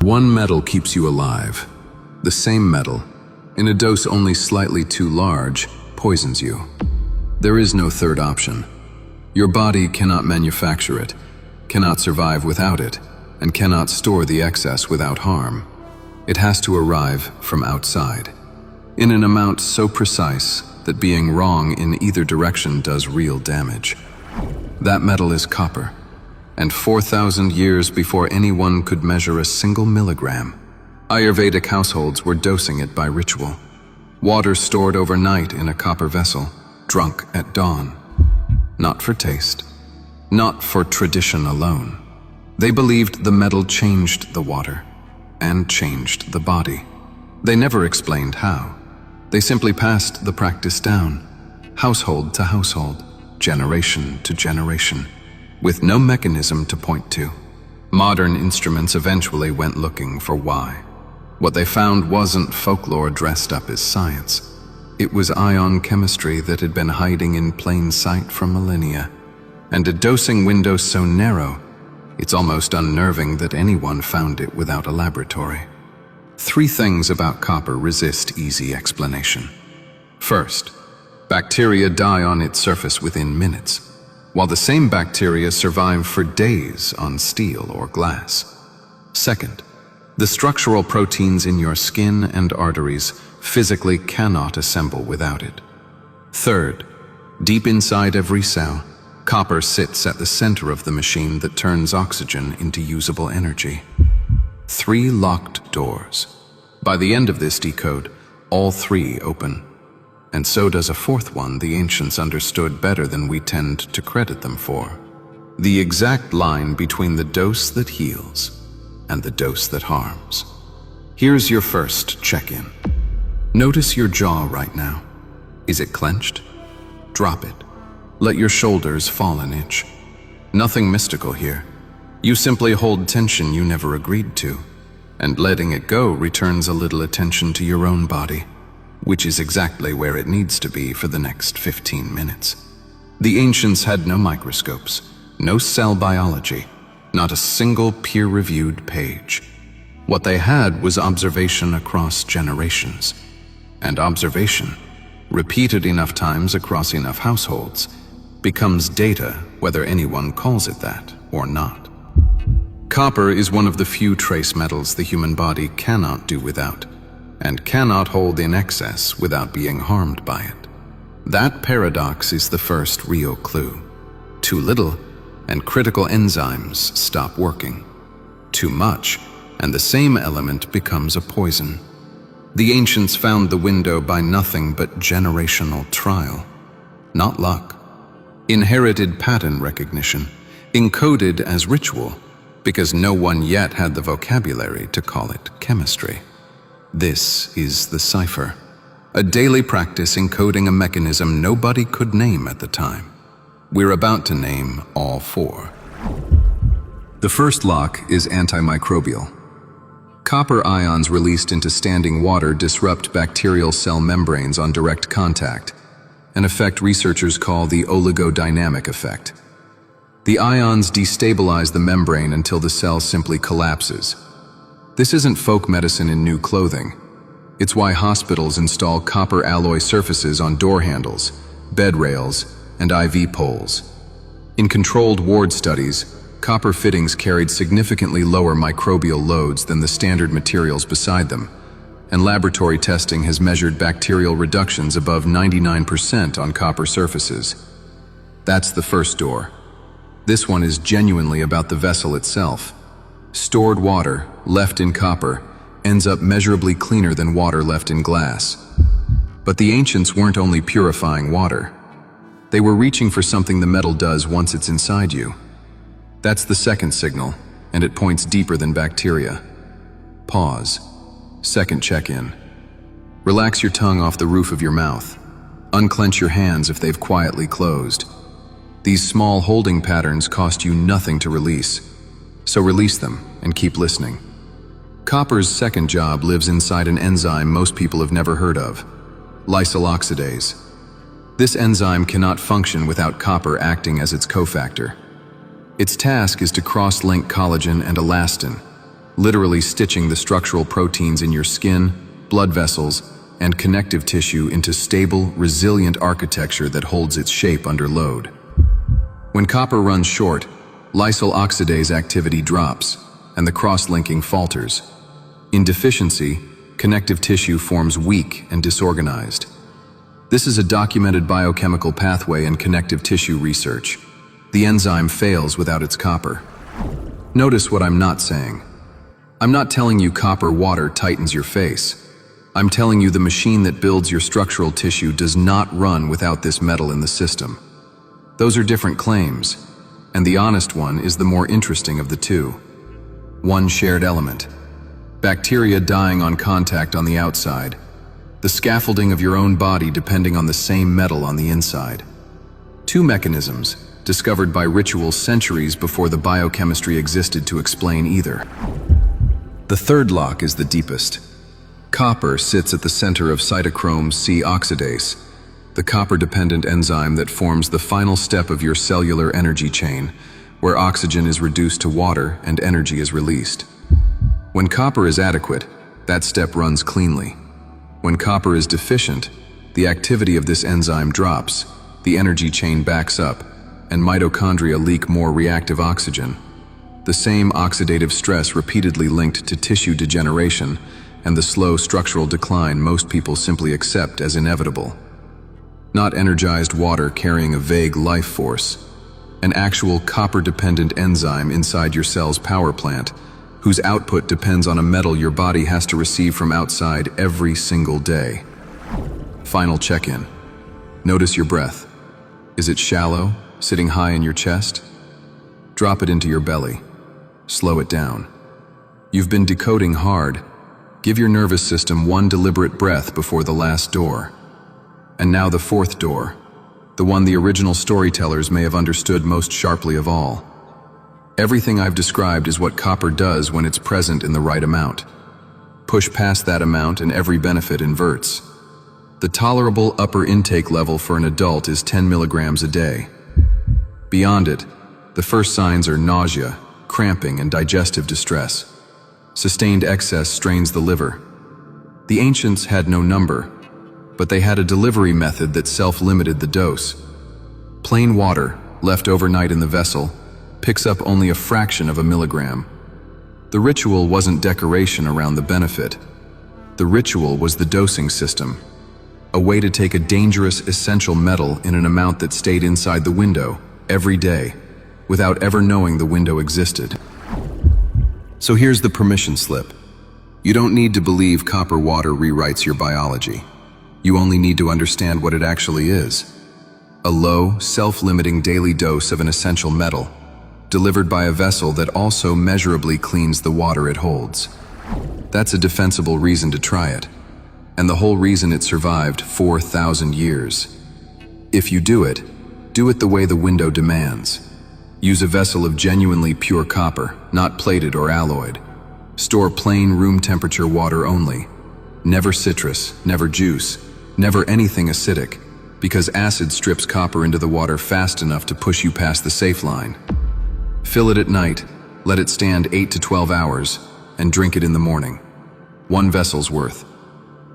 One metal keeps you alive. The same metal, in a dose only slightly too large, poisons you. There is no third option. Your body cannot manufacture it, cannot survive without it, and cannot store the excess without harm. It has to arrive from outside, in an amount so precise that being wrong in either direction does real damage. That metal is copper, and 4,000 years before anyone could measure a single milligram, Ayurvedic households were dosing it by ritual. Water stored overnight in a copper vessel, drunk at dawn. Not for taste, not for tradition alone. They believed the metal changed the water and changed the body. They never explained how. They simply passed the practice down, household to household, generation to generation, with no mechanism to point to. Modern instruments eventually went looking for why. What they found wasn't folklore dressed up as science. It was ion chemistry that had been hiding in plain sight for millennia, and a dosing window so narrow, it's almost unnerving that anyone found it without a laboratory. 3 things about copper resist easy explanation. First, bacteria die on its surface within minutes, while the same bacteria survive for days on steel or glass. Second, the structural proteins in your skin and arteries physically cannot assemble without it. Third, deep inside every cell, copper sits at the center of the machine that turns oxygen into usable energy. 3 locked doors. By the end of this decode, all 3 open. And so does a 4th one the ancients understood better than we tend to credit them for. The exact line between the dose that heals and the dose that harms. Here's your first check-in. Notice your jaw right now. Is it clenched? Drop it. Let your shoulders fall an inch. Nothing mystical here. You simply hold tension you never agreed to, and letting it go returns a little attention to your own body, which is exactly where it needs to be for the next 15 minutes. The ancients had no microscopes, no cell biology, not a single peer-reviewed page. What they had was observation across generations. And observation, repeated enough times across enough households, becomes data whether anyone calls it that or not. Copper is one of the few trace metals the human body cannot do without, and cannot hold in excess without being harmed by it. That paradox is the first real clue. Too little, and critical enzymes stop working. Too much, and the same element becomes a poison. The ancients found the window by nothing but generational trial, not luck. Inherited pattern recognition, encoded as ritual, because no one yet had the vocabulary to call it chemistry. This is the cipher, a daily practice encoding a mechanism nobody could name at the time. We're about to name all 4. The first lock is antimicrobial. Copper ions released into standing water disrupt bacterial cell membranes on direct contact, an effect researchers call the oligodynamic effect. The ions destabilize the membrane until the cell simply collapses. This isn't folk medicine in new clothing. It's why hospitals install copper alloy surfaces on door handles, bed rails, and IV poles. In controlled ward studies, copper fittings carried significantly lower microbial loads than the standard materials beside them, and laboratory testing has measured bacterial reductions above 99% on copper surfaces. That's the first door. This one is genuinely about the vessel itself. Stored water, left in copper, ends up measurably cleaner than water left in glass. But the ancients weren't only purifying water. They were reaching for something the metal does once it's inside you. That's the second signal, and it points deeper than bacteria. Pause. Second check-in. Relax your tongue off the roof of your mouth. Unclench your hands if they've quietly closed. These small holding patterns cost you nothing to release, so release them and keep listening. Copper's second job lives inside an enzyme most people have never heard of, lysyl oxidase. This enzyme cannot function without copper acting as its cofactor. Its task is to cross-link collagen and elastin, literally stitching the structural proteins in your skin, blood vessels, and connective tissue into stable, resilient architecture that holds its shape under load. When copper runs short, lysyl oxidase activity drops, and the cross-linking falters. In deficiency, connective tissue forms weak and disorganized. This is a documented biochemical pathway in connective tissue research. The enzyme fails without its copper. Notice what I'm not saying. I'm not telling you copper water tightens your face. I'm telling you the machine that builds your structural tissue does not run without this metal in the system. Those are different claims, and the honest one is the more interesting of the two. One shared element. Bacteria dying on contact on the outside. The scaffolding of your own body depending on the same metal on the inside. Two mechanisms, discovered by ritual centuries before the biochemistry existed to explain either. The third lock is the deepest. Copper sits at the center of cytochrome C oxidase, the copper-dependent enzyme that forms the final step of your cellular energy chain, where oxygen is reduced to water and energy is released. When copper is adequate, that step runs cleanly. When copper is deficient, the activity of this enzyme drops, the energy chain backs up, and mitochondria leak more reactive oxygen. The same oxidative stress repeatedly linked to tissue degeneration and the slow structural decline most people simply accept as inevitable. Not energized water carrying a vague life force, an actual copper-dependent enzyme inside your cell's power plant, whose output depends on a metal your body has to receive from outside every single day. Final check-in. Notice your breath. Is it shallow, sitting high in your chest? Drop it into your belly. Slow it down. You've been decoding hard. Give your nervous system one deliberate breath before the last door. And now the fourth door, the one the original storytellers may have understood most sharply of all. Everything I've described is what copper does when it's present in the right amount. Push past that amount and every benefit inverts. The tolerable upper intake level for an adult is 10 milligrams a day. Beyond it, the first signs are nausea, cramping, and digestive distress. Sustained excess strains the liver. The ancients had no number, but they had a delivery method that self-limited the dose. Plain water, left overnight in the vessel, picks up only a fraction of a milligram. The ritual wasn't decoration around the benefit. The ritual was the dosing system, a way to take a dangerous essential metal in an amount that stayed inside the window every day, without ever knowing the window existed. So here's the permission slip. You don't need to believe copper water rewrites your biology. You only need to understand what it actually is. A low, self-limiting daily dose of an essential metal, delivered by a vessel that also measurably cleans the water it holds. That's a defensible reason to try it, and the whole reason it survived 4,000 years. If you do it the way the window demands. Use a vessel of genuinely pure copper, not plated or alloyed. Store plain room temperature water only. Never citrus, never juice, never anything acidic, because acid strips copper into the water fast enough to push you past the safe line. Fill it at night, let it stand 8 to 12 hours, and drink it in the morning. One vessel's worth.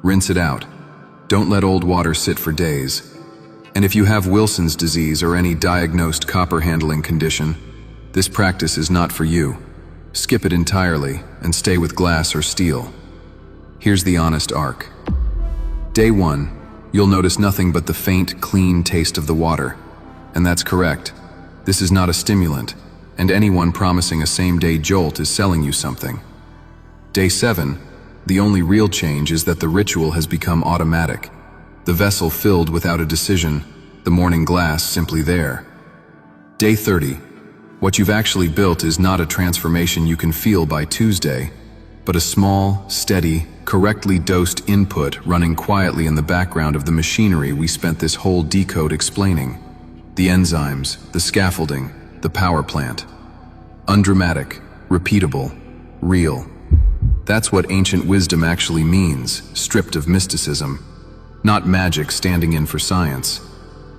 Rinse it out. Don't let old water sit for days. And if you have Wilson's disease or any diagnosed copper handling condition, this practice is not for you. Skip it entirely and stay with glass or steel. Here's the honest arc. Day 1, you'll notice nothing but the faint, clean taste of the water. And that's correct. This is not a stimulant, and anyone promising a same-day jolt is selling you something. Day 7, the only real change is that the ritual has become automatic. The vessel filled without a decision, the morning glass simply there. Day 30, what you've actually built is not a transformation you can feel by Tuesday, but a small, steady, correctly dosed input running quietly in the background of the machinery we spent this whole decode explaining. The enzymes, the scaffolding, the power plant. Undramatic, repeatable, real. That's what ancient wisdom actually means, stripped of mysticism. Not magic standing in for science.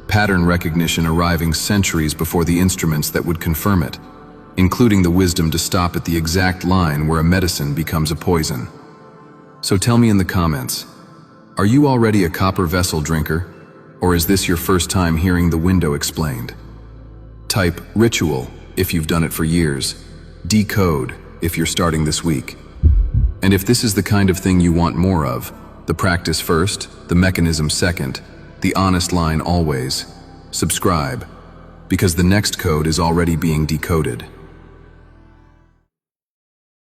Pattern recognition arriving centuries before the instruments that would confirm it. including the wisdom to stop at the exact line where a medicine becomes a poison. So tell me in the comments, are you already a copper vessel drinker, or is this your first time hearing the window explained? Type ritual if you've done it for years, decode if you're starting this week. And if this is the kind of thing you want more of, the practice first, the mechanism second, the honest line always, subscribe, because the next code is already being decoded.